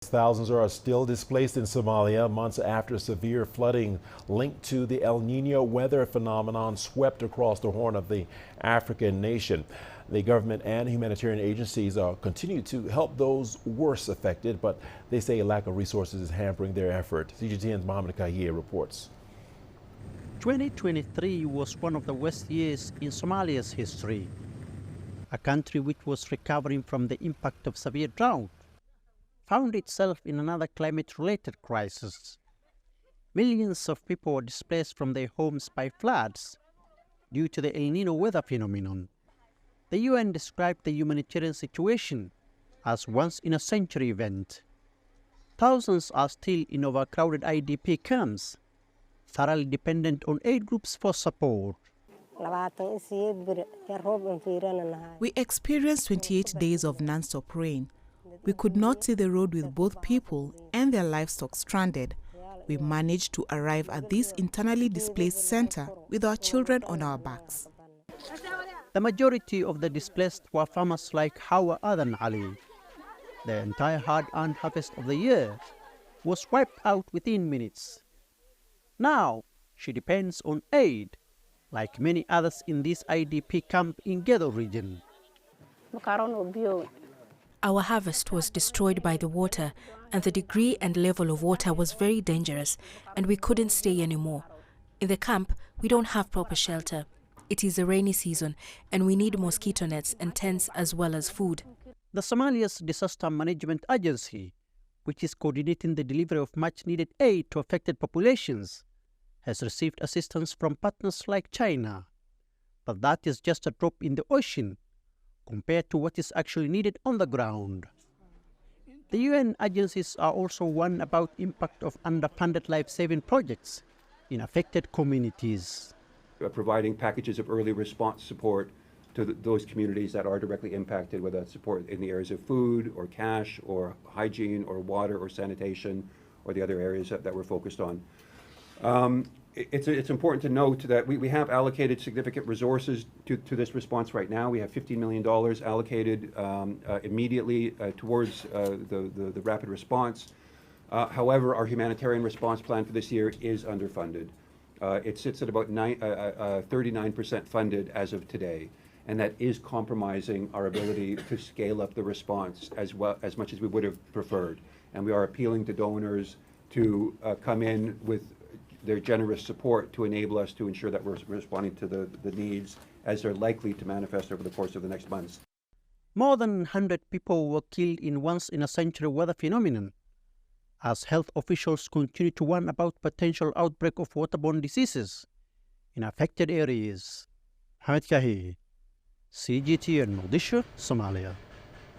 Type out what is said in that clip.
Thousands are still displaced in Somalia months after severe flooding linked to the El Nino weather phenomenon swept across the Horn of the African nation. The government and humanitarian agencies continue to help those worst affected, but they say a lack of resources is hampering their effort. CGTN's Mohammed Kaye reports. 2023 was one of the worst years in Somalia's history, a country which was recovering from the impact of severe drought found itself in another climate-related crisis. Millions of people were displaced from their homes by floods due to the El Nino weather phenomenon. The UN described the humanitarian situation as once-in-a-century event. Thousands are still in overcrowded IDP camps, thoroughly dependent on aid groups for support. We experienced 28 days of non-stop rain. We could not see the road with both people and their livestock stranded. We managed to arrive at this internally displaced center with our children on our backs. The majority of the displaced were farmers like Hawa Adan Ali. The entire hard-earned harvest of the year was wiped out within minutes. Now, she depends on aid, like many others in this IDP camp in Gedo region. Our harvest was destroyed by the water, and the degree and level of water was very dangerous, and we couldn't stay anymore. In the camp, we don't have proper shelter. It is a rainy season, and we need mosquito nets and tents as well as food. The Somalia's Disaster Management Agency, which is coordinating the delivery of much-needed aid to affected populations, has received assistance from partners like China. But that is just a drop in the ocean compared to what is actually needed on the ground. The UN agencies are also warned about the impact of underfunded life-saving projects in affected communities. Providing packages of early response support to those communities that are directly impacted, whether that's support in the areas of food or cash or hygiene or water or sanitation or the other areas that we're focused on. It's important to note that we have allocated significant resources to this response right now. We have $15 million allocated immediately towards the rapid response. However, our humanitarian response plan for this year is underfunded. It sits at about 39% funded as of today, and that is compromising our ability to scale up the response as much as we would have preferred. And we are appealing to donors to come in with their generous support to enable us to ensure that we're responding to the needs as they're likely to manifest over the course of the next months. More than 100 people were killed in once-in-a-century weather phenomenon, as health officials continue to warn about potential outbreak of waterborne diseases in affected areas. Mohammed Kaye, CGTN, Mogadishu, Somalia.